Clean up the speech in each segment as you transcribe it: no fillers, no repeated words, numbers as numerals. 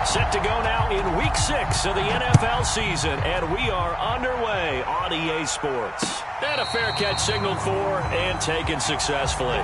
Set to go now in Week 6 of the NFL season, and we are underway on EA Sports. And a fair catch signaled for and taken successfully.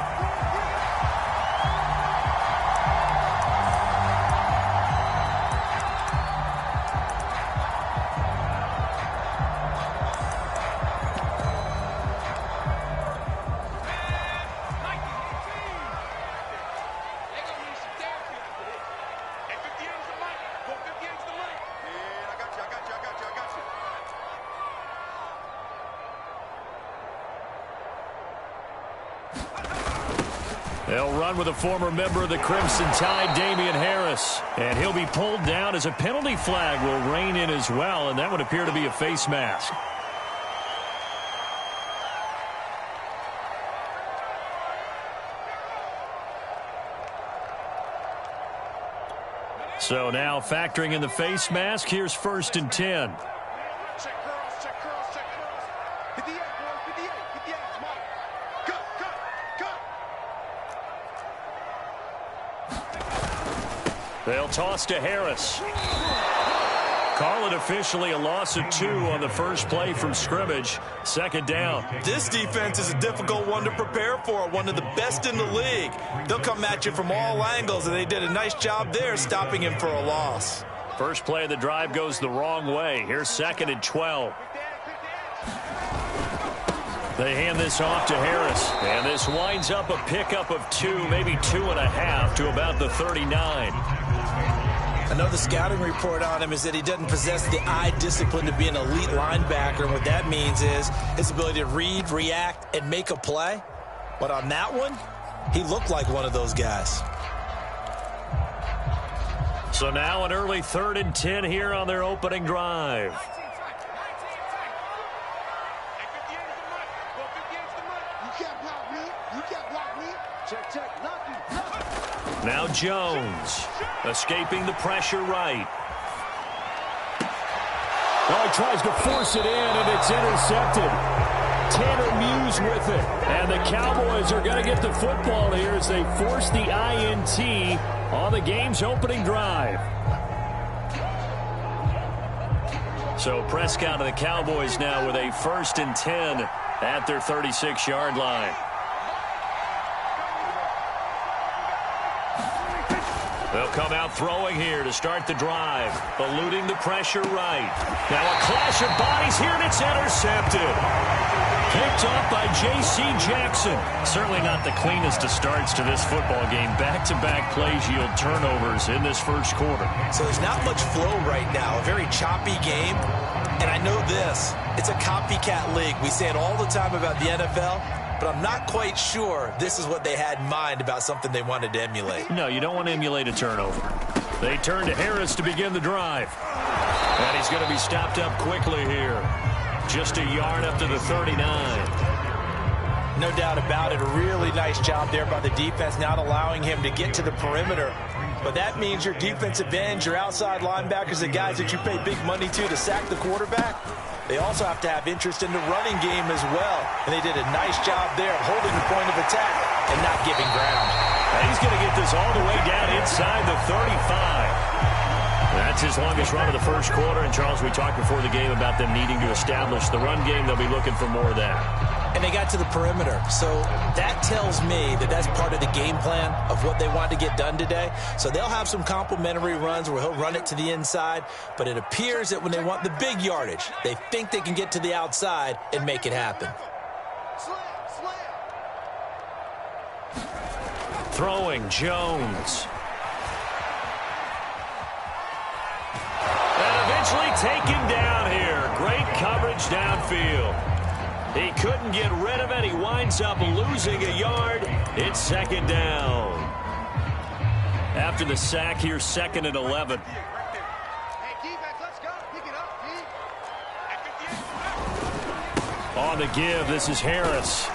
They'll run with a former member of the Crimson Tide, Damian Harris. And he'll be pulled down as a penalty flag will rein in as well, and that would appear to be a face mask. So now factoring in the face mask, here's 1st and 10. They'll toss to Harris. Call it officially a loss of 2 on the first play from scrimmage. 2nd down. This defense is a difficult one to prepare for, one of the best in the league. They'll come at you from all angles, and they did a nice job there stopping him for a loss. First play of the drive goes the wrong way. Here's 2nd and 12. They hand this off to Harris, and this winds up a pickup of 2, maybe 2.5 to about the 39. I know the scouting report on him is that he doesn't possess the eye discipline to be an elite linebacker, and what that means is his ability to read, react, and make a play. But on that one, he looked like one of those guys. So now an early 3rd and 10 here on their opening drive. Now Jones, escaping the pressure right. Oh, he tries to force it in, and it's intercepted. Tanner Muse with it. And the Cowboys are going to get the football here as they force the INT on the game's opening drive. So Prescott and the Cowboys now with a 1st and 10 at their 36-yard line. They'll come out throwing here to start the drive, eluding the pressure right. Now a clash of bodies here, and it's intercepted. Picked off by J.C. Jackson. Certainly not the cleanest of starts to this football game. Back-to-back plays yield turnovers in this first quarter. So there's not much flow right now, a very choppy game. And I know this, it's a copycat league. We say it all the time about the NFL. But I'm not quite sure this is what they had in mind about something they wanted to emulate. No, you don't want to emulate a turnover. They turn to Harris to begin the drive. And he's going to be stopped up quickly here. Just a yard up to the 39. No doubt about it. A really nice job there by the defense, not allowing him to get to the perimeter. But that means your defensive ends, your outside linebackers, the guys that you pay big money to sack the quarterback, they also have to have interest in the running game as well. And they did a nice job there of holding the point of attack and not giving ground. And he's going to get this all the way down inside the 35. That's his longest run of the first quarter. And, Charles, we talked before the game about them needing to establish the run game. They'll be looking for more of that. And they got to the perimeter. So that tells me that that's part of the game plan of what they want to get done today. So they'll have some complementary runs where he'll run it to the inside. But it appears that when they want the big yardage, they think they can get to the outside and make it happen. Throwing Jones. And eventually taken down here. Great coverage downfield. He couldn't get rid of it. He winds up losing a yard. It's 2nd down. After the sack, here's 2nd and 11. On the give, this is Harris.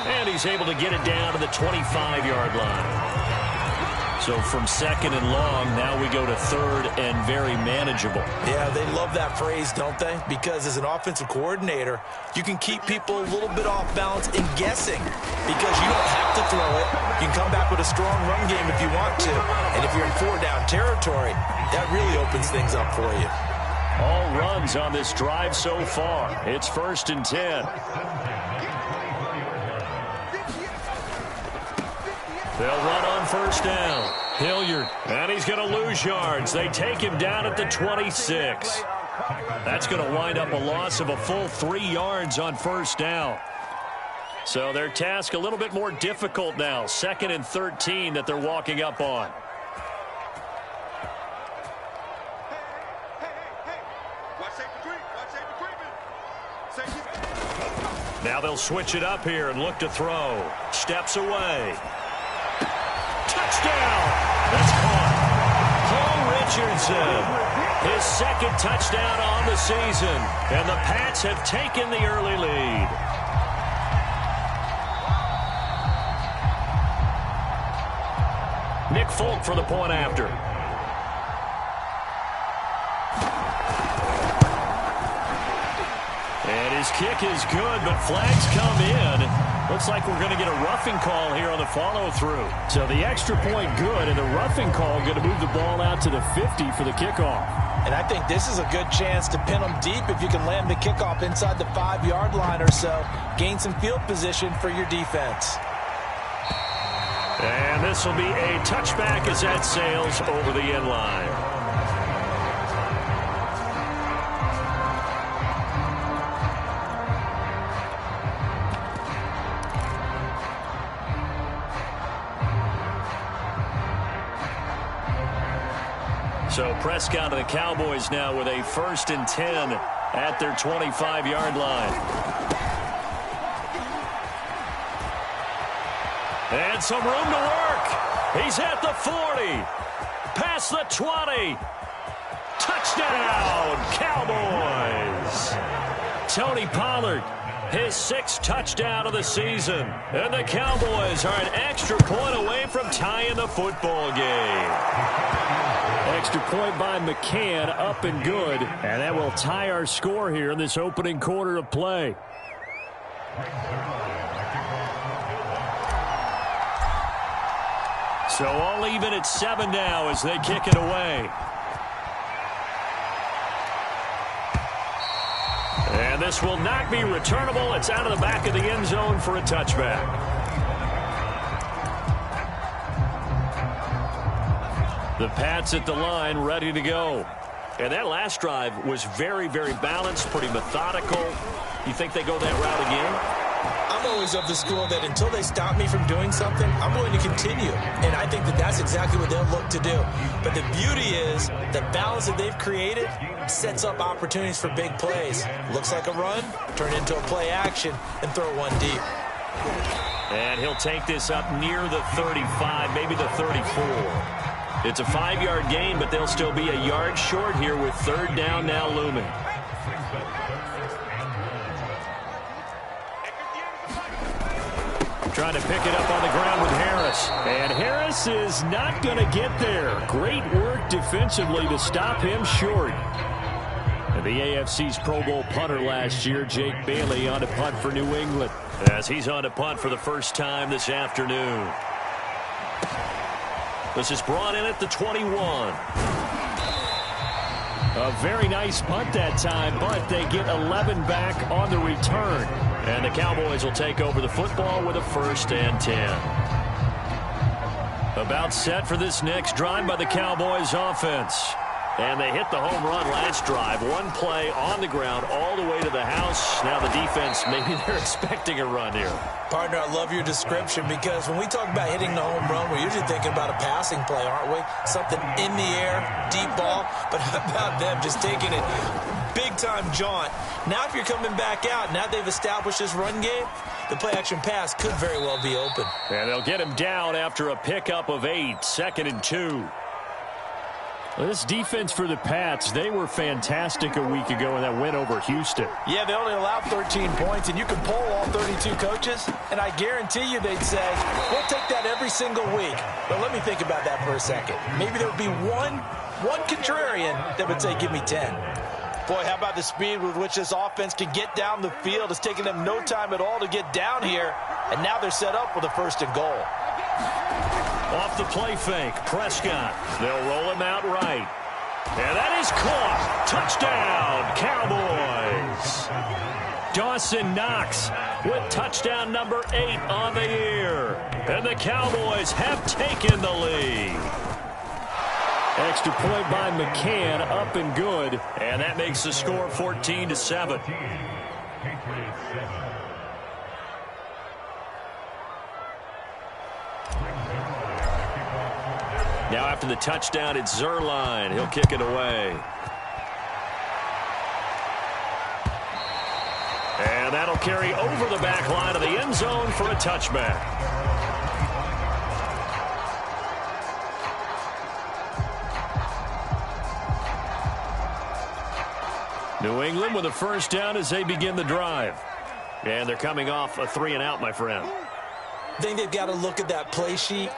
And he's able to get it down to the 25-yard line. So from second and long, now we go to third and very manageable. Yeah, they love that phrase, don't they? Because as an offensive coordinator, you can keep people a little bit off balance and guessing because you don't have to throw it. You can come back with a strong run game if you want to. And if you're in 4-down territory, that really opens things up for you. All runs on this drive so far. It's 1st and 10. They'll run on 1st down. Hilliard, and he's going to lose yards. They take him down at the 26. That's going to wind up a loss of a full 3 yards on 1st down. So their task a little bit more difficult now. 2nd and 13 that they're walking up on. Now they'll switch it up here and look to throw. Steps away. Touchdown! That's caught. Paul Richardson, his 2nd touchdown on the season. And the Pats have taken the early lead. Nick Folk for the point after. And his kick is good, but flags come in. Looks like we're going to get a roughing call here on the follow-through. So the extra point good, and the roughing call going to move the ball out to the 50 for the kickoff. And I think this is a good chance to pin them deep if you can land the kickoff inside the 5-yard line or so. Gain some field position for your defense. And this will be a touchback as that sails over the end line. So Prescott and the Cowboys now with a 1st and 10 at their 25-yard line. And some room to work. He's at the 40. Past the 20. Touchdown, Cowboys. Tony Pollard, his 6th touchdown of the season. And the Cowboys are an extra point away from tying the football game. Extra point by McCann, up and good. And that will tie our score here in this opening quarter of play. So all even at 7 now as they kick it away. And this will not be returnable. It's out of the back of the end zone for a touchback. The Pats at the line, ready to go. And that last drive was very, very balanced, pretty methodical. You think they go that route again? I'm always of the school that until they stop me from doing something, I'm going to continue. And I think that that's exactly what they'll look to do. But the beauty is the balance that they've created sets up opportunities for big plays. Looks like a run, turn it into a play action, and throw one deep. And he'll take this up near the 35, maybe the 34. It's a 5-yard gain, but they'll still be a yard short here with 3rd down now looming. Trying to pick it up on the ground with Harris. And Harris is not going to get there. Great work defensively to stop him short. And the AFC's Pro Bowl punter last year, Jake Bailey, on to punt for New England. As he's on to punt for the first time this afternoon. This is brought in at the 21. A very nice punt that time, but they get 11 back on the return. And the Cowboys will take over the football with a 1st and 10. About set for this next drive by the Cowboys offense. And they hit the home run last drive. One play on the ground all the way to the house. Now the defense, maybe they're expecting a run here. Partner, I love your description because when we talk about hitting the home run, we're usually thinking about a passing play, aren't we? Something in the air, deep ball. But how about them just taking it big-time jaunt? Now if you're coming back out, now they've established this run game, the play-action pass could very well be open. And they'll get him down after a pickup of 8, 2nd and 2. This defense for the Pats, they were fantastic a week ago in that win over Houston. Yeah, they only allowed 13 points, and you can poll all 32 coaches, and I guarantee you they'd say, we'll take that every single week. But let me think about that for a second. Maybe there would be one contrarian that would say, give me 10. Boy, how about the speed with which this offense can get down the field? It's taken them no time at all to get down here, and now they're set up with a 1st and goal. Off the play fake, Prescott. They'll roll him out right. And that is caught. Touchdown, Cowboys. Dawson Knox with touchdown number 8 on the year. And the Cowboys have taken the lead. Extra point by McCann, up and good. And that makes the score 14-7. Now after the touchdown, it's Zuerlein. He'll kick it away. And that'll carry over the back line of the end zone for a touchback. New England with a 1st down as they begin the drive. And they're coming off a 3-and-out, my friend. I think they've got to look at that play sheet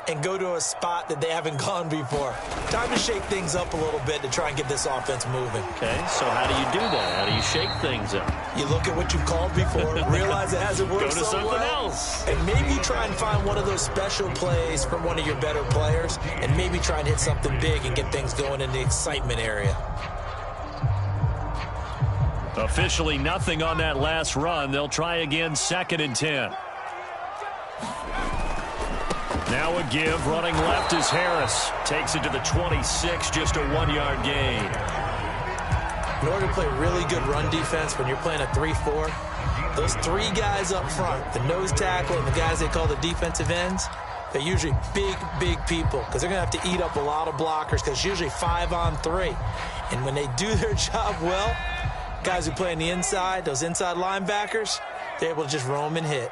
and go to a spot that they haven't gone before. Time to shake things up a little bit to try and get this offense moving. Okay, so how do you do that? How do you shake things up? You look at what you've called before, realize it hasn't worked Go to so something well, else. and maybe try and find one of those special plays from one of your better players, and maybe try and hit something big and get things going in the excitement area. Officially nothing on that last run. They'll try again, 2nd and 10. Now a give, running left is Harris. Takes it to the 26, just a 1-yard gain. In order to play really good run defense when you're playing a 3-4, those 3 guys up front, the nose tackle and the guys they call the defensive ends, they're usually big people because they're going to have to eat up a lot of blockers because it's usually 5-on-3. And when they do their job well, guys who play on the inside, those inside linebackers, they're able to just roam and hit.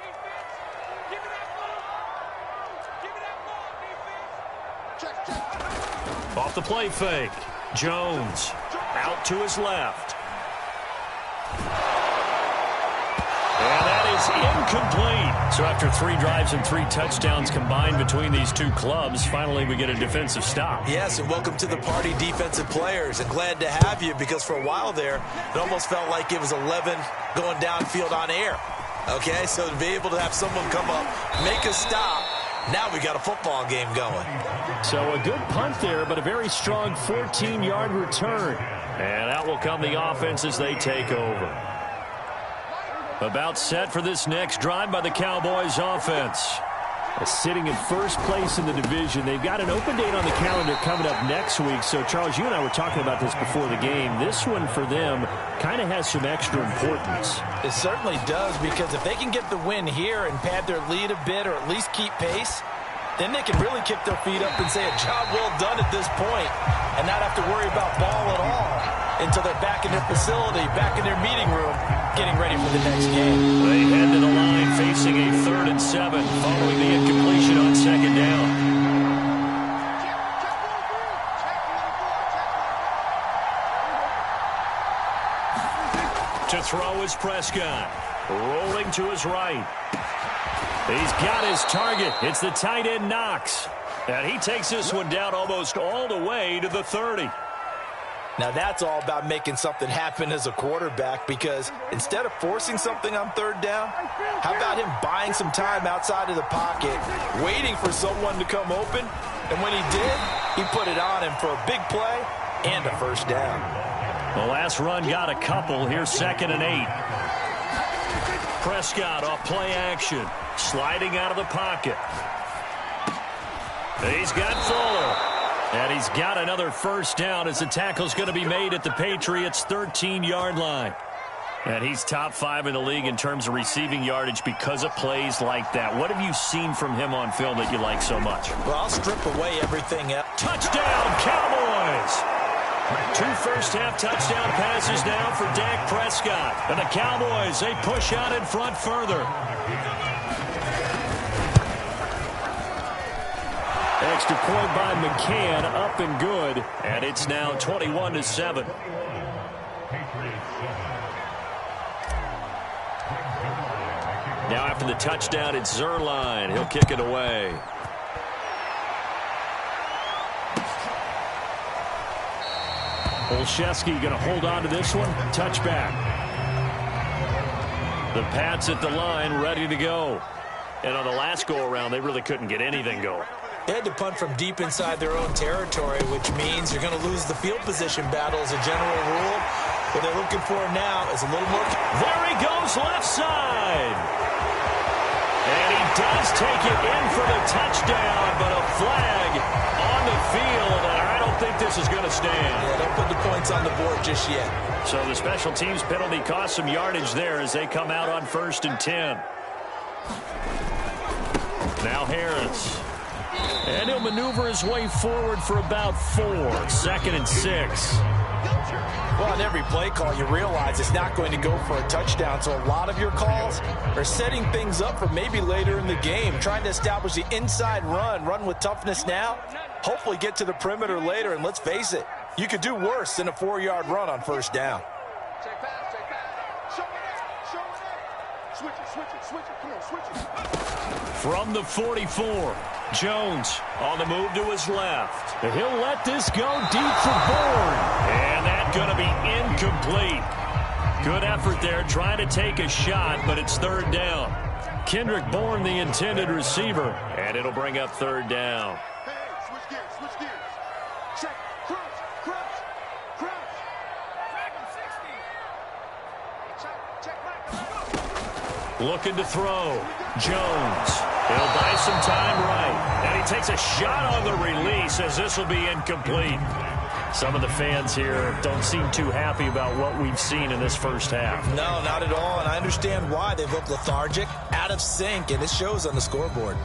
Off the play fake. Jones out to his left. And that is incomplete. So after 3 drives and 3 touchdowns combined between these two clubs, finally we get a defensive stop. Yes, and welcome to the party, defensive players. And glad to have you because for a while there, it almost felt like it was 11 going downfield on air. Okay, so to be able to have someone come up, make a stop, now we got a football game going. So a good punt there, but a very strong 14-yard return. And out will come the offense as they take over. About set for this next drive by the Cowboys offense. Sitting in first place in the division. They've got an open date on the calendar coming up next week. So, Charles, you and I were talking about this before the game. This one for them kind of has some extra importance. It certainly does, because if they can get the win here and pad their lead a bit or at least keep pace, then they can really kick their feet up and say a job well done at this point and not have to worry about ball at all until they're back in their facility, back in their meeting room, getting ready for the next game. They head to the line facing a 3rd and 7 following the incompletion on 2nd down. To throw is Prescott. Rolling to his right. He's got his target. It's the tight end Knox. And he takes this one down almost all the way to the 30. Now that's all about making something happen as a quarterback, because instead of forcing something on 3rd down, how about him buying some time outside of the pocket, waiting for someone to come open, and when he did, he put it on him for a big play and a 1st down. The last run got a couple. Here's 2nd and 8. Prescott off play action, sliding out of the pocket. He's got Fuller. And he's got another 1st down as the tackle's going to be made at the Patriots' 13-yard line. And he's top 5 in the league in terms of receiving yardage because of plays like that. What have you seen from him on film that you like so much? Well, I'll strip away everything else. Touchdown, Cowboys! 2 first-half touchdown passes now for Dak Prescott. And the Cowboys, they push out in front further. deployed by McCann, up and good. And it's now 21-7. Now after the touchdown, it's Zuerlein. He'll kick it away. Olszewski going to hold on to this one. Touchback. The Pats at the line, ready to go. And on the last go-around, they really couldn't get anything going. They had to punt from deep inside their own territory, which means you're going to lose the field position battle as a general rule. What they're looking for now is a little more. There he goes, left side. And he does take it in for the touchdown, but a flag on the field, and I don't think this is going to stand. Yeah, don't put the points on the board just yet. So the special teams penalty cost some yardage there as they come out on 1st and 10. Now Harris. And he'll maneuver his way forward for about 4. 2nd and 6. Well, on every play call, you realize it's not going to go for a touchdown. So a lot of your calls are setting things up for maybe later in the game, trying to establish the inside run with toughness now, hopefully get to the perimeter later. And let's face it, you could do worse than a 4-yard run on 1st down. Check pass. Show it. Switch it. Come on, switch it. From the 44, Jones on the move to his left. He'll let this go deep for Bourne. And that's going to be incomplete. Good effort there trying to take a shot, but it's 3rd down. Kendrick Bourne, the intended receiver, and it'll bring up 3rd down. Hey, switch gears. Check, crouch. Track him 60. Check back. Looking to throw. Jones. He'll buy some time right. And he takes a shot on the release as this will be incomplete. Some of the fans here don't seem too happy about what we've seen in this first half. No, not at all, and I understand why. They look lethargic, out of sync, and it shows on the scoreboard.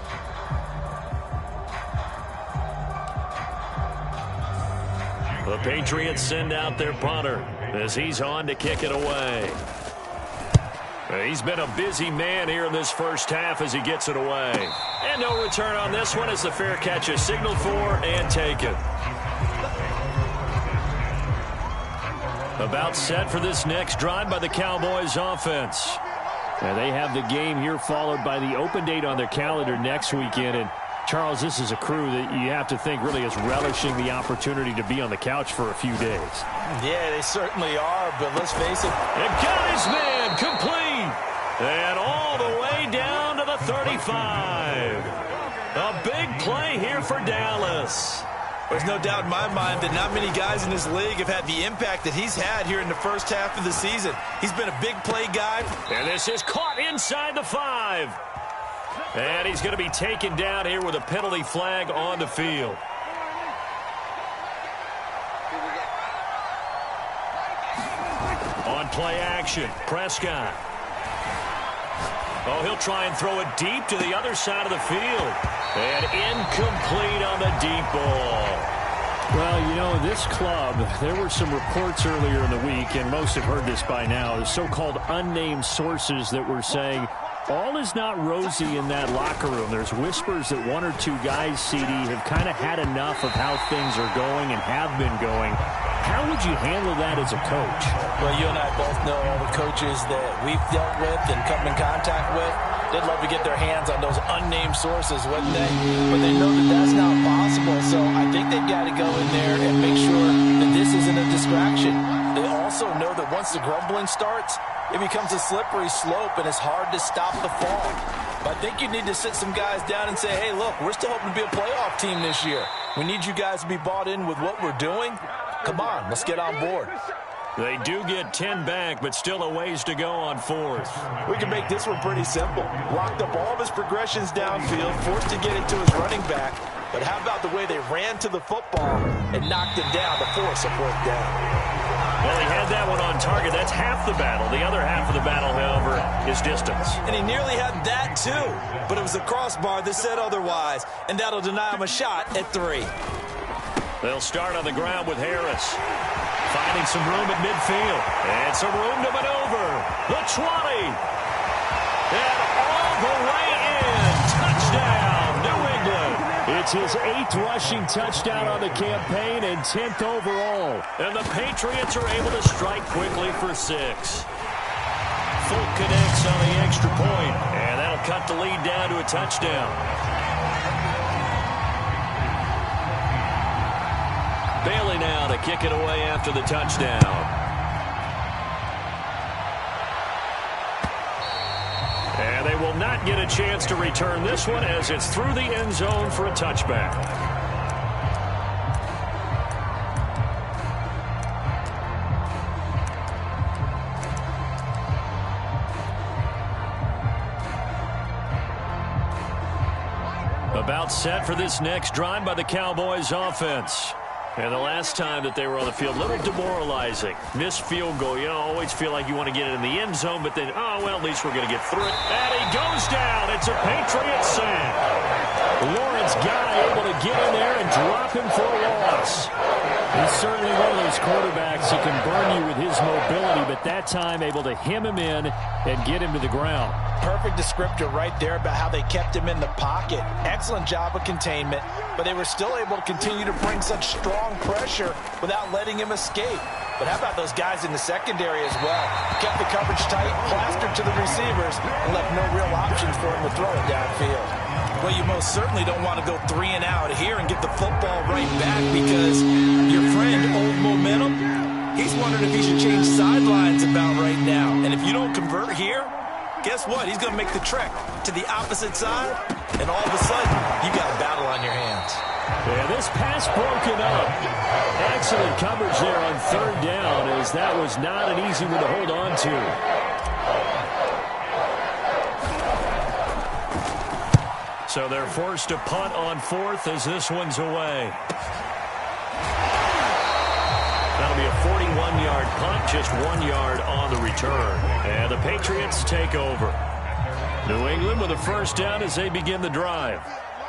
The Patriots send out their punter as he's on to kick it away. He's been a busy man here in this first half as he gets it away. And no return on this one as the fair catch is signaled for and taken. About set for this next drive by the Cowboys offense. And they have the game here followed by the open date on their calendar next weekend. And Charles, this is a crew that you have to think really is relishing the opportunity to be on the couch for a few days. Yeah, they certainly are, but let's face it. And got his man complete. And all the way down to the 35. A big play here for Dallas. There's no doubt in my mind that not many guys in this league have had the impact that he's had here in the first half of the season. He's been a big play guy. And this is caught inside the 5. And he's going to be taken down here with a penalty flag on the field. On play action, Prescott. Oh, he'll try and throw it deep to the other side of the field. And incomplete on the deep ball. Well, you know, this club, there were some reports earlier in the week, and most have heard this by now, the so-called unnamed sources that were saying all is not rosy in that locker room. There's whispers that 1 or 2 guys, CD, have kind of had enough of how things are going and have been going. How would you handle that as a coach? Well, you and I both know all the coaches that we've dealt with and come in contact with. They'd love to get their hands on those unnamed sources, wouldn't they? But they know that that's not possible, so I think they've got to go in there and make sure that this isn't a distraction. They also know that once the grumbling starts, it becomes a slippery slope, and it's hard to stop the fall. But I think you need to sit some guys down and say, hey, look, we're still hoping to be a playoff team this year. We need you guys to be bought in with what we're doing. Come on, let's get on board. They do get 10 back, but still a ways to go on 4th. We can make this one pretty simple. Locked up all of his progressions downfield, forced to get it to his running back. But how about the way they ran to the football and knocked him down to force a 4th down? Well, he had that one on target. That's half the battle. The other half of the battle, however, is distance. And he nearly had that, too. But it was the crossbar that said otherwise, and that'll deny him a shot at 3. They'll start on the ground with Harris. Finding some room at midfield. And some room to maneuver. The 20. And all the way in. Touchdown, New England. It's his 8th rushing touchdown on the campaign and 10th overall. And the Patriots are able to strike quickly for 6. Folk connects on the extra point, and that'll cut the lead down to a touchdown. Bailey now to kick it away after the touchdown. And they will not get a chance to return this one as it's through the end zone for a touchback. About set for this next drive by the Cowboys offense. And the last time that they were on the field, a little demoralizing. Missed field goal. You always feel like you want to get it in the end zone, but then, oh, well, at least we're going to get through it. And he goes down. It's a Patriot sack. Lawrence Guy able to get in there and drop him for a loss. He's certainly one of those quarterbacks who can burn you with his mobility, but that time able to hem him in and get him to the ground. Perfect descriptor right there about how they kept him in the pocket. Excellent job of containment, but they were still able to continue to bring such strong pressure without letting him escape. But how about those guys in the secondary as well? Kept the coverage tight, plastered to the receivers, and left no real options for him to throw it downfield. Well, you most certainly don't want to go 3 and out here and get the football right back because your friend, Old Momentum, he's wondering if he should change sidelines about right now. And if you don't convert here, guess what? He's going to make the trek to the opposite side, and all of a sudden, you got a battle on your hands. Yeah, this pass broken up. Excellent coverage there on 3rd down, as that was not an easy one to hold on to. So they're forced to punt on 4th as this one's away. That'll be a 41-yard punt, just 1 yard on the return. And the Patriots take over. New England with a first down as they begin the drive.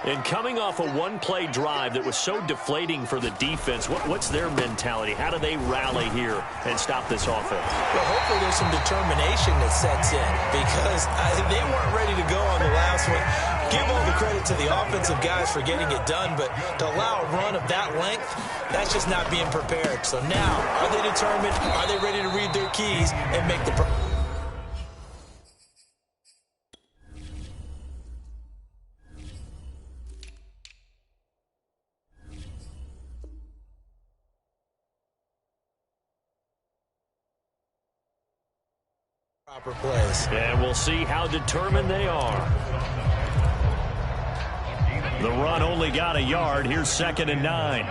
And coming off a one-play drive that was so deflating for the defense, what's their mentality? How do they rally here and stop this offense? Well, hopefully there's some determination that sets in because they weren't ready to go on the last one. Give all the credit to the offensive guys for getting it done, but to allow a run of that length, that's just not being prepared. So now, are they determined? Are they ready to read their keys and make the proper plays? And we'll see how determined they are. The run only got a yard. Here's 2nd and 9. Hey,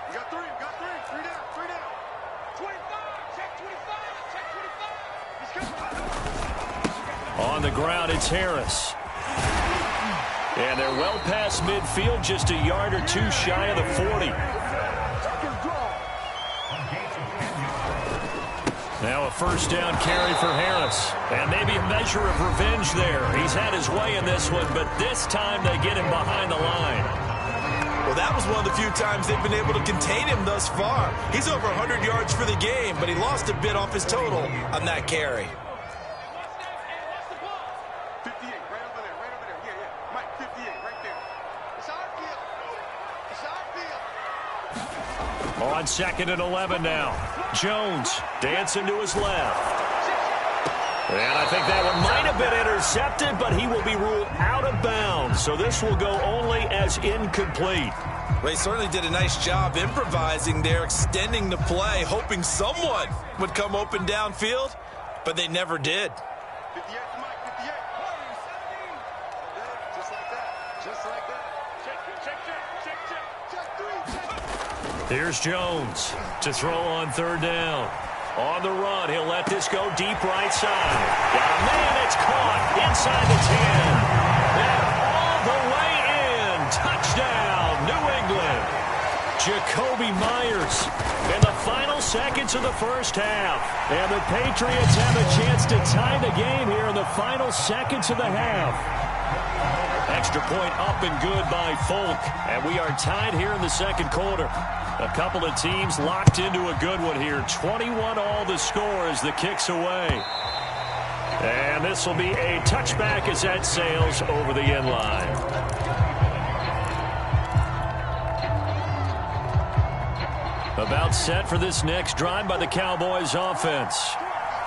you got 3, 3 down, 25, check 25, check 25. On the ground, it's Harris. And they're well past midfield, just a yard or 2 shy of the 40. Now a first down carry for Harris. And maybe a measure of revenge there. He's had his way in this one, but this time they get him behind the line. Well, that was one of the few times they've been able to contain him thus far. He's over 100 yards for the game, but he lost a bit off his total on that carry. 58, right over there. Yeah. Mike, 58, right there. It's our field. It's our field. On 2nd and 11 now. Jones dancing to his left. And I think that one might have been intercepted, but he will be ruled out of bounds. So this will go only as incomplete. Well, he certainly did a nice job improvising there, extending the play, hoping someone would come open downfield, but they never did. 58 to Mike, 58. Just like that. Just like that. Check 3. Here's Jones to throw on 3rd down. On the run, he'll let this go deep right side. Got a man, it's caught inside the 10. And all the way in. Touchdown, New England. Jakobi Meyers in the final seconds of the first half. And the Patriots have a chance to tie the game here in the final seconds of the half. Extra point up and good by Folk. And we are tied here in the 2nd quarter. A couple of teams locked into a good one here. 21 all the score as the kick's away. And this will be a touchback as that sails over the end line. About set for this next drive by the Cowboys offense.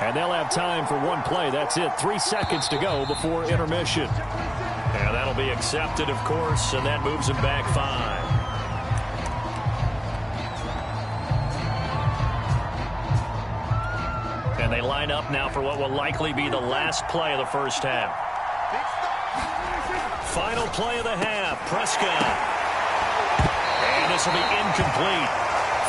And they'll have time for one play. That's it. 3 seconds to go before intermission. And that'll be accepted, of course, and that moves them back 5. And they line up now for what will likely be the last play of the first half. Final play of the half, Prescott. And this will be incomplete.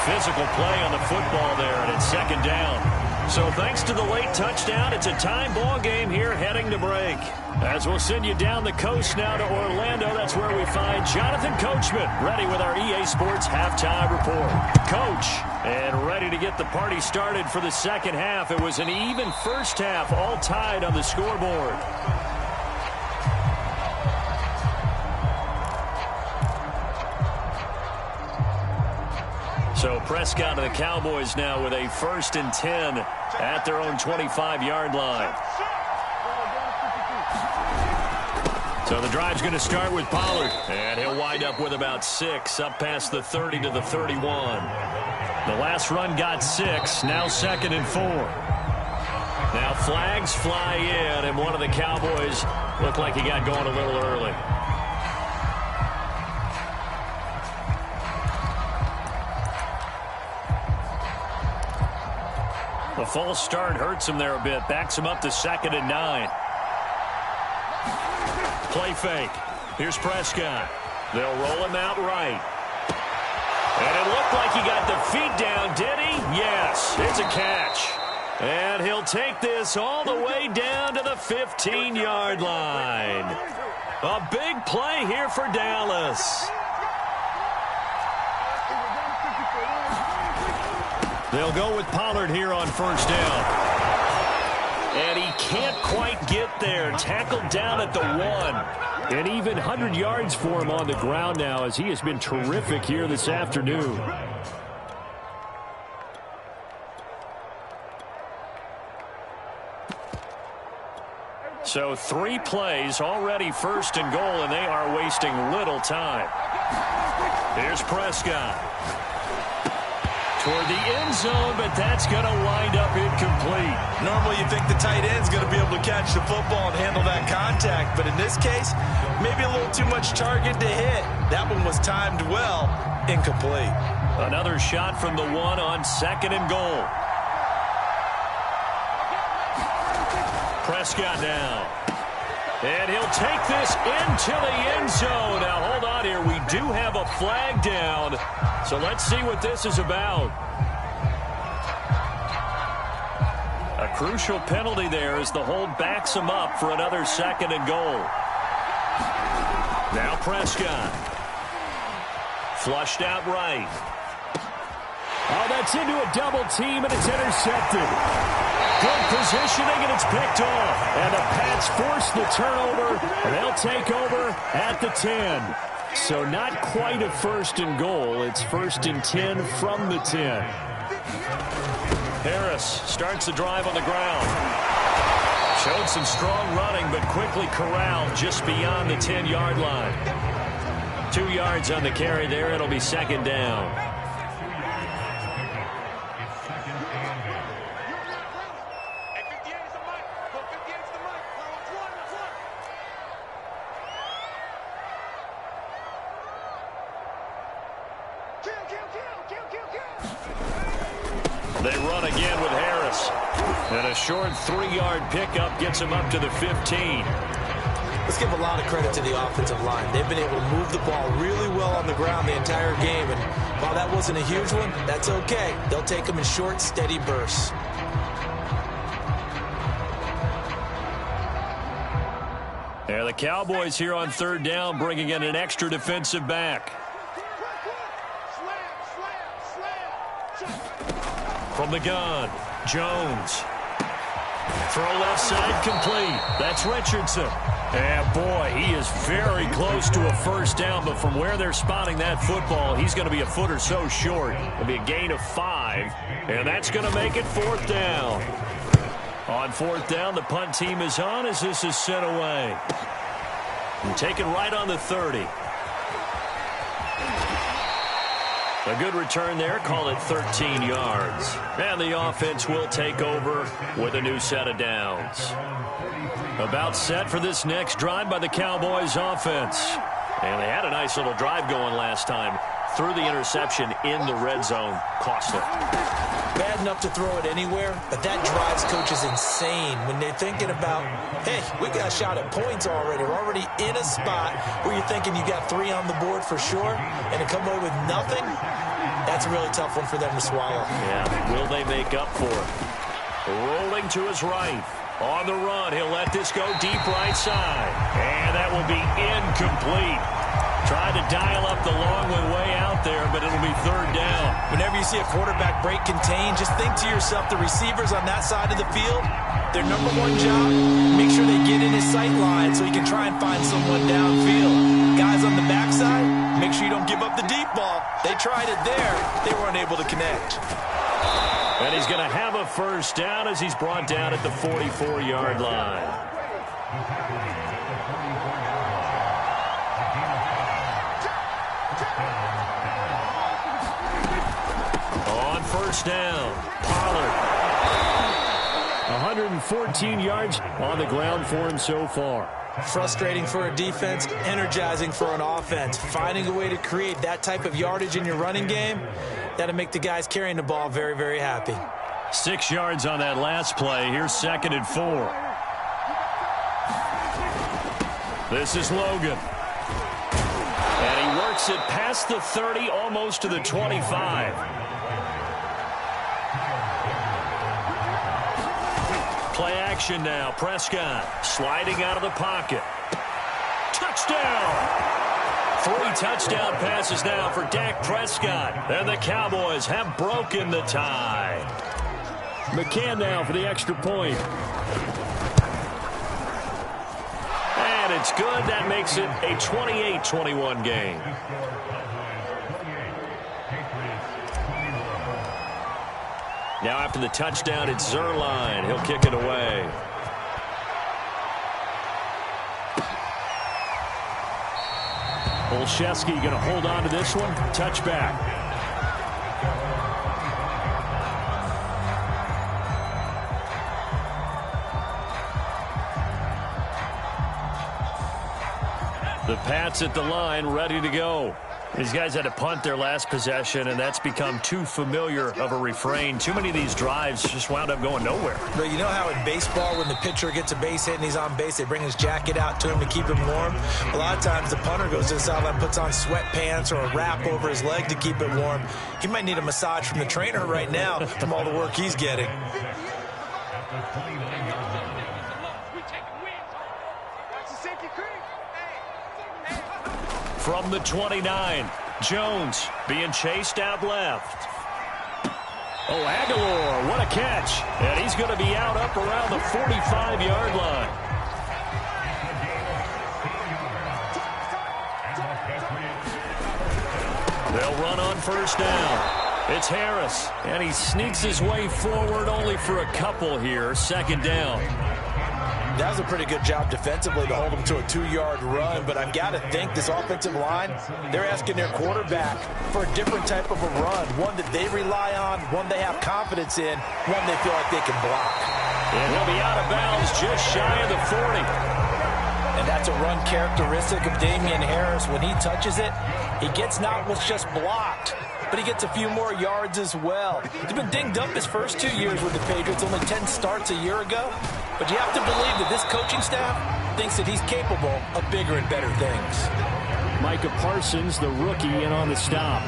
Physical play on the football there, and it's second down. So thanks to the late touchdown, it's a tie ball game here heading to break. As we'll send you down the coast now to Orlando, that's where we find Jonathan Coachman ready with our EA Sports Halftime Report. Coach, and ready to get the party started for the second half. It was an even first half, all tied on the scoreboard. So Prescott and the Cowboys now with a 1st and 10 at their own 25-yard line. So the drive's going to start with Pollard, and he'll wind up with about 6 up past the 30 to the 31. The last run got 6, now 2nd and 4. Now flags fly in, and one of the Cowboys looked like he got going a little early. The false start hurts him there a bit. Backs him up to 2nd and 9. Play fake. Here's Prescott. They'll roll him out right. And it looked like he got the feet down, did he? Yes, it's a catch. And he'll take this all the way down to the 15-yard line. A big play here for Dallas. They'll go with Pollard here on 1st down. And he can't quite get there. Tackled down at the 1. And even 100 yards for him on the ground now, as he has been terrific here this afternoon. So 3 plays, already 1st and goal, and they are wasting little time. Here's Prescott. Toward the end zone, but that's going to wind up incomplete. Normally you think the tight end's going to be able to catch the football and handle that contact, but in this case, maybe a little too much target to hit. That one was timed well, incomplete. Another shot from the 1 on 2nd and goal. Prescott now. And he'll take this into the end zone. Now, hold on here. We do have a flag down. So let's see what this is about. A crucial penalty there as the hold backs him up for another 2nd and goal. Now Prescott. Flushed out right. Oh, that's into a double team, and it's intercepted. Good positioning, and it's picked off. And the Pats force the turnover, and they'll take over at the 10. So not quite a 1st and goal. It's 1st and 10 from the 10. Harris starts the drive on the ground. Showed some strong running, but quickly corralled just beyond the 10-yard line. 2 yards on the carry there. It'll be 2nd down. They run again with Harris. And a short 3-yard pickup gets him up to the 15. Let's give a lot of credit to the offensive line. They've been able to move the ball really well on the ground the entire game. And while that wasn't a huge one, that's okay. They'll take them in short, steady bursts. Yeah, the Cowboys here on 3rd down, bringing in an extra defensive back. From the gun, Jones. Throw left side complete. That's Richardson. And boy, he is very close to a 1st down, but from where they're spotting that football, he's going to be a foot or so short. It'll be a gain of 5, and that's going to make it 4th down. On fourth down, the punt team is on as this is sent away. And taken right on the 30. A good return there. Call it 13 yards. And the offense will take over with a new set of downs. About set for this next drive by the Cowboys offense. And they had a nice little drive going last time. Threw the interception in the red zone. Costly. Bad enough to throw it anywhere, but that drives coaches insane when they're thinking about, hey, we got a shot at points already. We're already in a spot where you're thinking you got 3 on the board for sure, and to come away with nothing, that's a really tough one for them to swallow. Yeah, will they make up for it? Rolling to his right. On the run, he'll let this go deep right side. And that will be incomplete. Tried to dial up the long one way out there, but it'll be third down. Whenever you see a quarterback break contain, just think to yourself, the receivers on that side of the field, their number one job, make sure they get in his sight line so he can try and find someone downfield. Guys on the backside, make sure you don't give up the deep ball. They tried it there. They weren't able to connect. And he's going to have a first down as he's brought down at the 44-yard line. On first down, Pollard. 114 yards on the ground for him so far. Frustrating for a defense, energizing for an offense. Finding a way to create that type of yardage in your running game, that'll make the guys carrying the ball very, very happy. 6 yards on that last play. Here's 2nd and 4. This is Logan. And he works it past the 30, almost to the 25. Play action now. Prescott sliding out of the pocket. Touchdown! 3 touchdown passes now for Dak Prescott. And the Cowboys have broken the tie. McCann now for the extra point. And it's good. That makes it a 28-21 game. Now after the touchdown, it's Zuerlein. He'll kick it away. Olszewski going to hold on to this one. Touchback. The Pats at the line, ready to go. These guys had to punt their last possession, and that's become too familiar of a refrain. Too many of these drives just wound up going nowhere. But you know how in baseball, when the pitcher gets a base hit and he's on base, they bring his jacket out to him to keep him warm? A lot of times the punter goes to the sideline, puts on sweatpants or a wrap over his leg to keep it warm. He might need a massage from the trainer right now from all the work he's getting. From the 29, Jones being chased out left. Oh, Aguilar, what a catch. And he's going to be out up around the 45-yard line. They'll run on first down. It's Harris, and he sneaks his way forward only for a couple here. 2nd down. That was a pretty good job defensively to hold them to a 2-yard run, but I've got to think this offensive line, they're asking their quarterback for a different type of a run, one that they rely on, one they have confidence in, one they feel like they can block. And he'll be out of bounds just shy of the 40. And that's a run characteristic of Damian Harris. When he touches it, he gets not what's just blocked, but he gets a few more yards as well. He's been dinged up his first 2 years with the Patriots, only 10 starts a year ago. But you have to believe that this coaching staff thinks that he's capable of bigger and better things. Micah Parsons, the rookie, in on the stop.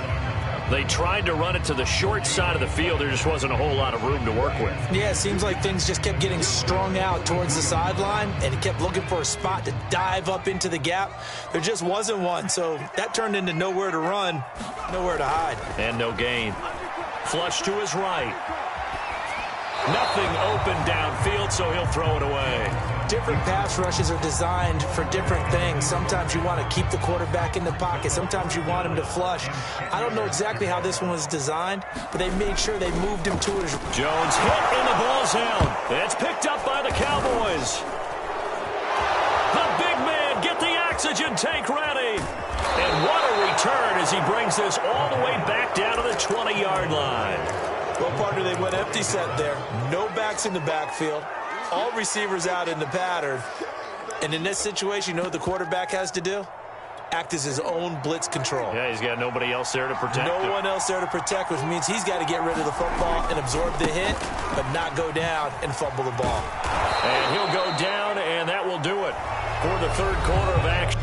They tried to run it to the short side of the field. There just wasn't a whole lot of room to work with. Yeah, it seems like things just kept getting strung out towards the sideline, and he kept looking for a spot to dive up into the gap. There just wasn't one, so that turned into nowhere to run, nowhere to hide. And no gain. Flush to his right. Nothing open downfield, so he'll throw it away. Different pass rushes are designed for different things. Sometimes you want to keep the quarterback in the pocket. Sometimes you want him to flush. I don't know exactly how this one was designed, but they made sure they moved him to his... Jones hit and the ball's held. It's picked up by the Cowboys. The big man, get the oxygen tank ready. And what a return as he brings this all the way back down to the 20-yard line. Well, partner, they went empty set there. No backs in the backfield. All receivers out in the pattern. And in this situation, you know what the quarterback has to do? Act as his own blitz control. Yeah, he's got nobody else there to protect him. No one else there to protect, which means he's got to get rid of the football and absorb the hit, but not go down and fumble the ball. And he'll go down, and that will do it for the third quarter of action.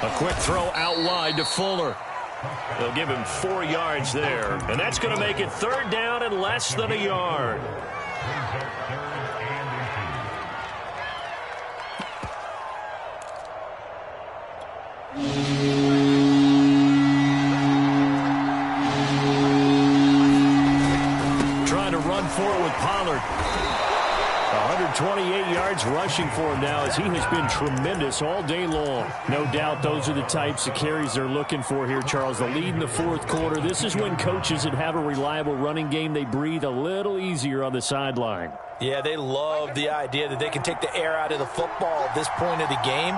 A quick throw out wide to Fuller. They'll give him 4 yards there, and that's going to make it third down and less than a yard. Trying to run forward with Pollard. 128 yards rushing for him now as he has been tremendous all day long. No doubt those are the types of carries they're looking for here, Charles. The lead in the fourth quarter. This is when coaches that have a reliable running game, they breathe a little easier on the sideline. Yeah, they love the idea that they can take the air out of the football at this point of the game.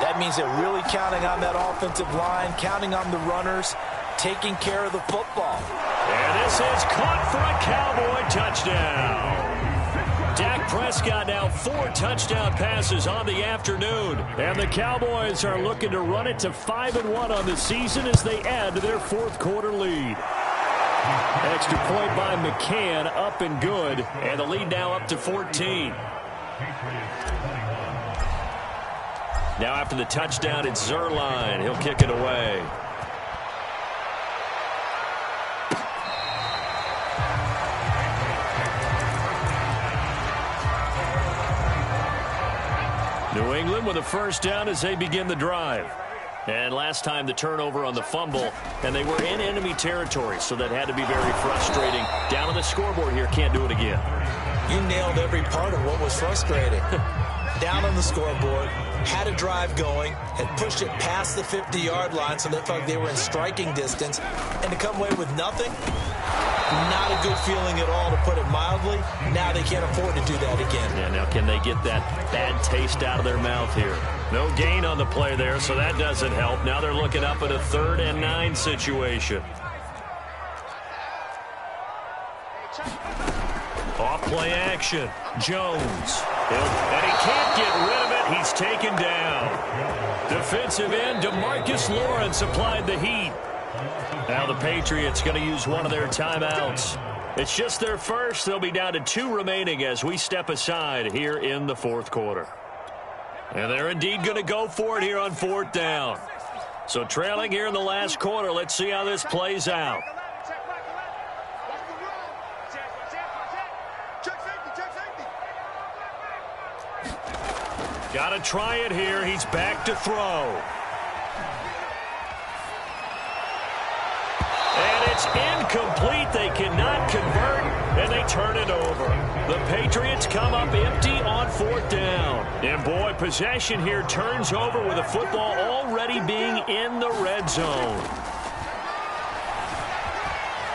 That means they're really counting on that offensive line, counting on the runners, taking care of the football. And this is caught for a Cowboy touchdown. Dak Prescott now 4 touchdown passes on the afternoon. And the Cowboys are looking to run it to 5-1 on the season as they add to their fourth quarter lead. Extra point by McCann, up and good. And the lead now up to 14. Now after the touchdown, it's Zuerlein. He'll kick it away. New England with a first down as they begin the drive. And last time the turnover on the fumble, and they were in enemy territory, so that had to be very frustrating. Down on the scoreboard here, can't do it again. You nailed every part of what was frustrating. Down on the scoreboard, had a drive going, had pushed it past the 50-yard line so they felt like they were in striking distance, and to come away with nothing, not a good feeling at all, to put it mildly. Now they can't afford to do that again. Yeah, now can they get that bad taste out of their mouth here? No gain on the play there, so that doesn't help. Now they're looking up at a 3rd and 9 situation. Off play action. Jones. And he can't get rid of it. He's taken down. Defensive end DeMarcus Lawrence applied the heat. Now the Patriots going to use one of their timeouts. It's just their first. They'll be down to 2 remaining as we step aside here in the fourth quarter. And they're indeed going to go for it here on 4th down. So trailing here in the last quarter. Let's see how this plays out. Got to try it here. He's back to throw. And it's incomplete. They cannot convert, and they turn it over. The Patriots come up empty on 4th down. And, boy, possession here turns over with the football already being in the red zone.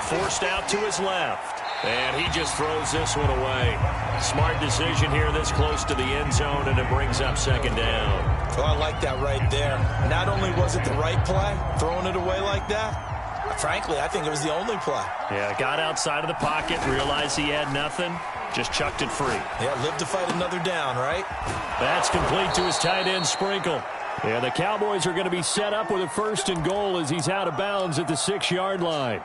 Forced out to his left. And he just throws this one away. Smart decision here this close to the end zone, and it brings up 2nd down. Well, I like that right there. Not only was it the right play, throwing it away like that, frankly, I think it was the only play. Yeah, got outside of the pocket, realized he had nothing, just chucked it free. Yeah, live to fight another down, right? That's complete to his tight end, Sprinkle. And the Cowboys are going to be set up with a 1st and goal as he's out of bounds at the 6-yard line.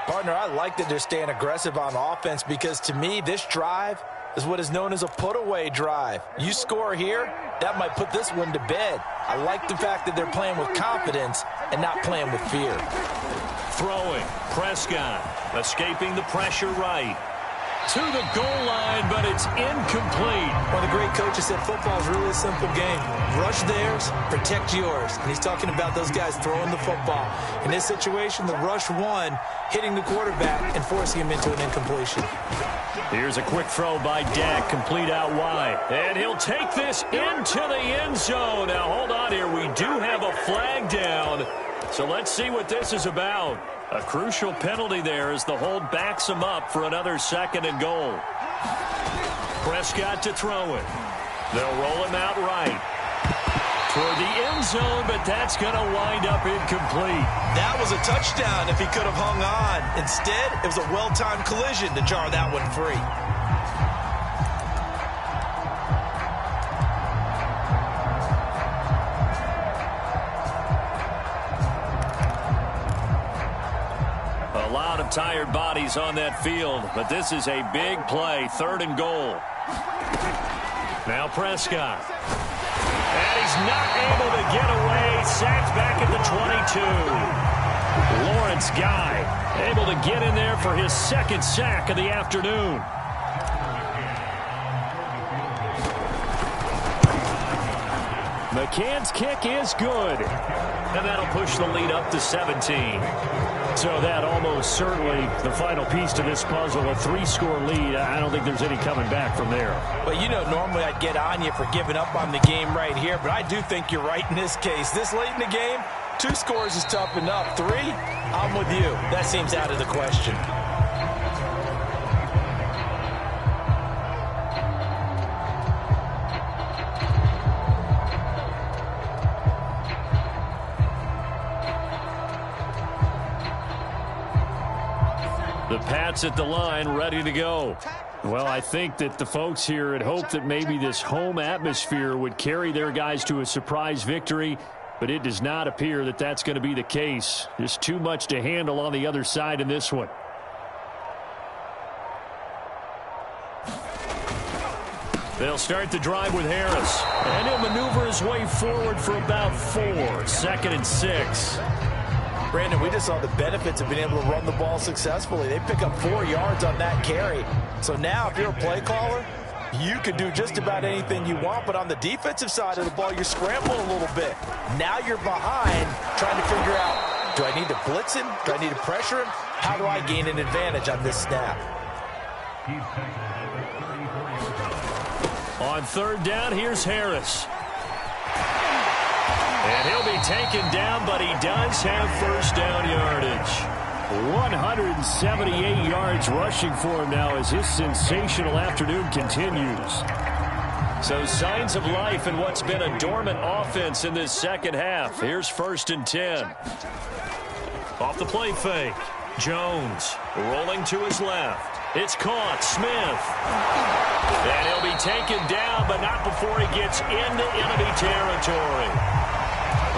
Partner, I like that they're staying aggressive on offense because to me, this drive is what is known as a put-away drive. You score here, that might put this one to bed. I like the fact that they're playing with confidence and not playing with fear. Throwing, Prescott, escaping the pressure right. To the goal line, but it's incomplete. One of the great coaches said football is really a simple game. Rush theirs, protect yours. And he's talking about those guys throwing the football. In this situation, the rush won, hitting the quarterback and forcing him into an incompletion. Here's a quick throw by Dak, complete out wide. And he'll take this into the end zone. Now, hold on here. We do have a flag down. So let's see what this is about. A crucial penalty there as the hold backs him up for another 2nd and goal. Prescott to throw it. They'll roll him out right. Toward the end zone, but that's going to wind up incomplete. That was a touchdown if he could have hung on. Instead, it was a well-timed collision to jar that one free. A lot of tired bodies on that field, but this is a big play, 3rd and goal. Now Prescott. And he's not able to get away. Sacked back at the 22. Lawrence Guy able to get in there for his 2nd sack of the afternoon. McCann's kick is good. And that'll push the lead up to 17. So that almost certainly the final piece to this puzzle, a 3-score lead. I don't think there's any coming back from there. Well, you know, normally I'd get on you for giving up on the game right here, but I do think you're right in this case. This late in the game, 2 scores is tough enough. 3, I'm with you. That seems out of the question. The Pats at the line, ready to go. Well, I think that the folks here had hoped that maybe this home atmosphere would carry their guys to a surprise victory, but it does not appear that that's going to be the case. There's too much to handle on the other side in this one. They'll start the drive with Harris. And he'll maneuver his way forward for about 4. 2nd and 6. Brandon, we just saw the benefits of being able to run the ball successfully. They pick up 4 yards on that carry. So now if you're a play caller, you can do just about anything you want. But on the defensive side of the ball, you're scrambling a little bit. Now you're behind trying to figure out, do I need to blitz him? Do I need to pressure him? How do I gain an advantage on this snap? On 3rd down, here's Harris. And he'll be taken down, but he does have 1st down yardage. 178 yards rushing for him now as his sensational afternoon continues. So signs of life in what's been a dormant offense in this 2nd half. Here's 1st and 10. Off the play fake. Jones rolling to his left. It's caught. Smith. And he'll be taken down, but not before he gets into enemy territory.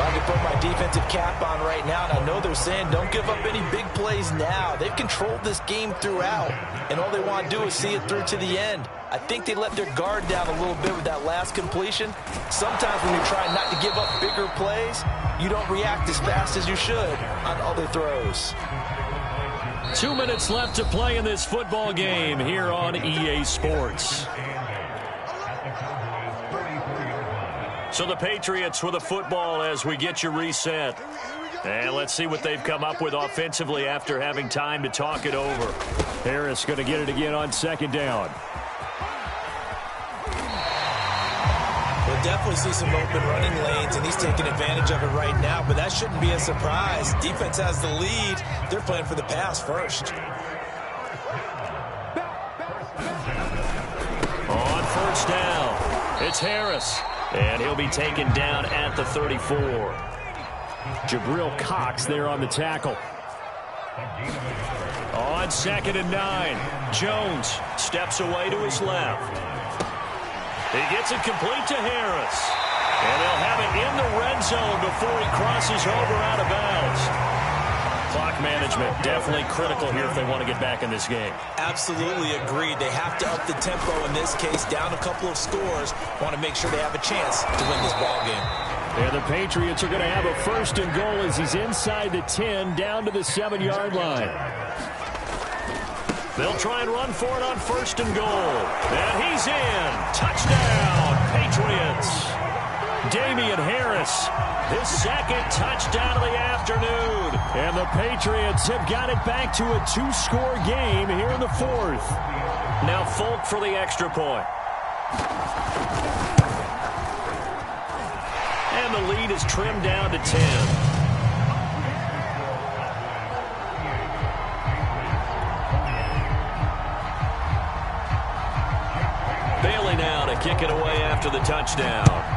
I can put my defensive cap on right now, and I know they're saying don't give up any big plays now. They've controlled this game throughout, and all they want to do is see it through to the end. I think they let their guard down a little bit with that last completion. Sometimes when you're trying not to give up bigger plays, you don't react as fast as you should on other throws. 2 minutes left to play in this football game here on EA Sports. So the Patriots with the football as we get you reset. And let's see what they've come up with offensively after having time to talk it over. Harris going to get it again on 2nd down. We'll definitely see some open running lanes, and he's taking advantage of it right now, but that shouldn't be a surprise. Defense has the lead. They're playing for the pass first. On 1st down, it's Harris. And he'll be taken down at the 34. Jabril Cox there on the tackle. On 2nd and 9, Jones steps away to his left. He gets it complete to Harris. And they'll have it in the red zone before he crosses over out of bounds. Clock management definitely critical here if they want to get back in this game. Absolutely agreed. They have to up the tempo in this case, down a couple of scores. Want to make sure they have a chance to win this ball game. And the Patriots are going to have a 1st and goal as he's inside the 10, down to the 7-yard line. They'll try and run for it on 1st and goal. And he's in. Touchdown, Patriots. Damian Harris, his 2nd touchdown of the afternoon. And the Patriots have got it back to a 2-score game here in the 4th. Now Folk for the extra point. And the lead is trimmed down to 10. Bailey now to kick it away after the touchdown.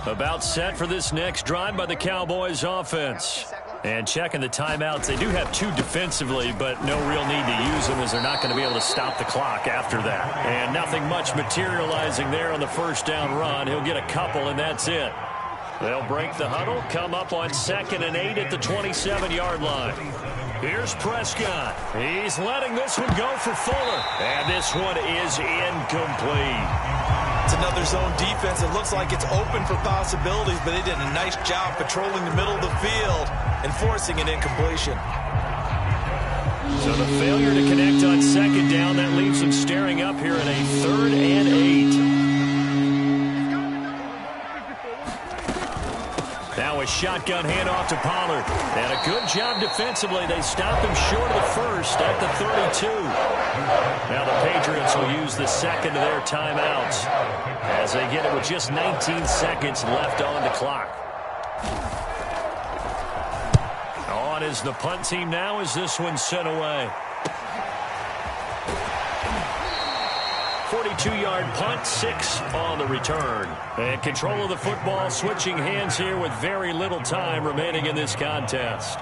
About set for this next drive by the Cowboys offense. And checking the timeouts, they do have 2 defensively, but no real need to use them as they're not going to be able to stop the clock after that. And nothing much materializing there on the 1st down run. He'll get a couple, and that's it. They'll break the huddle, come up on 2nd and 8 at the 27-yard line. Here's Prescott. He's letting this one go for Fuller. And this one is incomplete. It's another zone defense. It looks like it's open for possibilities, but they did a nice job patrolling the middle of the field and forcing an incompletion. So the failure to connect on 2nd down, that leaves them staring up here at a 3rd and 8. Now a shotgun handoff to Pollard. And a good job defensively. They stopped him short of the 1st at the 32. Now the Patriots will use the 2nd of their timeouts as they get it with just 19 seconds left on the clock. On is the punt team now as this one's sent away. 42-yard punt, 6 on the return. And control of the football switching hands here with very little time remaining in this contest.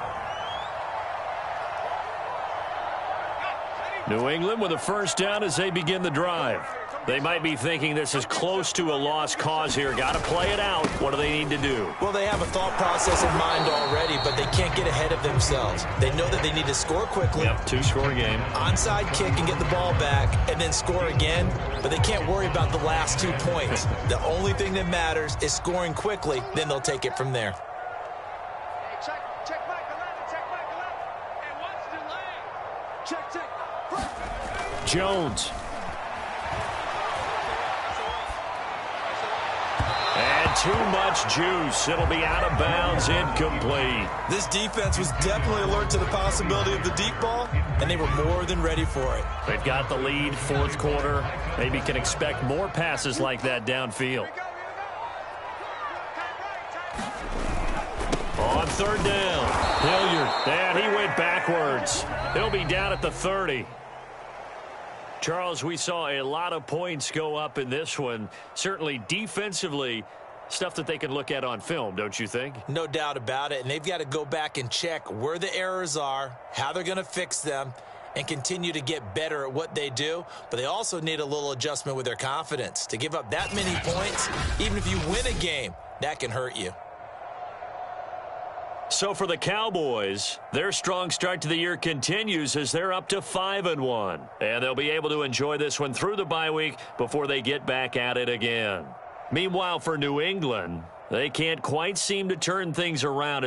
New England with a 1st down as they begin the drive. They might be thinking this is close to a lost cause here. Got to play it out. What do they need to do? Well, they have a thought process in mind already, but they can't get ahead of themselves. They know that they need to score quickly. Yep, 2-score game. Onside kick and get the ball back and then score again, but they can't worry about the last 2 points. The only thing that matters is scoring quickly, then they'll take it from there. Check back 11, check back 11. And what's delay? Check. Jones. And too much juice. It'll be out of bounds, incomplete. This defense was definitely alert to the possibility of the deep ball, and they were more than ready for it. They've got the lead, 4th quarter. Maybe can expect more passes like that downfield. On 3rd down, Hilliard. And he went backwards. He'll be down at the 30. Charles, we saw a lot of points go up in this one. Certainly defensively, stuff that they can look at on film, don't you think? No doubt about it, and they've got to go back and check where the errors are, how they're going to fix them, and continue to get better at what they do. But they also need a little adjustment with their confidence. To give up that many points, even if you win a game, that can hurt you. So for the Cowboys, their strong start to the year continues as they're up to 5-1. And they'll be able to enjoy this one through the bye week before they get back at it again. Meanwhile, for New England, they can't quite seem to turn things around.